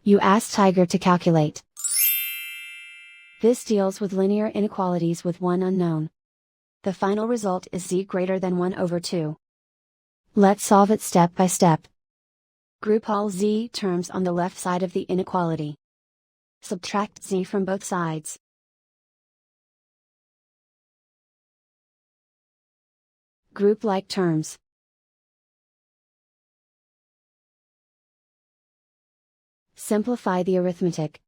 You ask Tiger to calculate. This deals with linear inequalities with one unknown. The final result is z greater than 1 over 2. Let's solve it step by step. Group all z terms on the left side of the inequality. Subtract z from both sides. Group like terms. Simplify the arithmetic.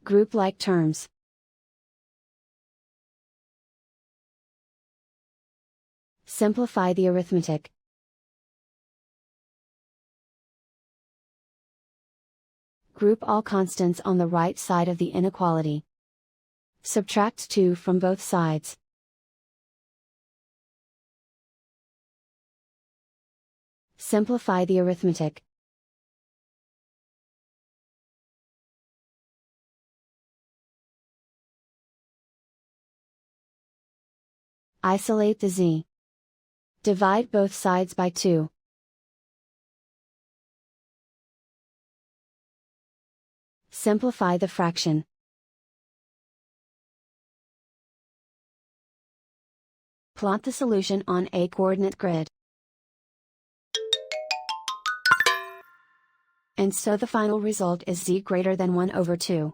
Group like terms. Simplify the arithmetic. Group all constants on the right side of the inequality. Subtract 2 from both sides. Simplify the arithmetic. Isolate the z. Divide both sides by 2. Simplify the fraction. Plot the solution on a coordinate grid. And so the final result is z greater than 1 over 2.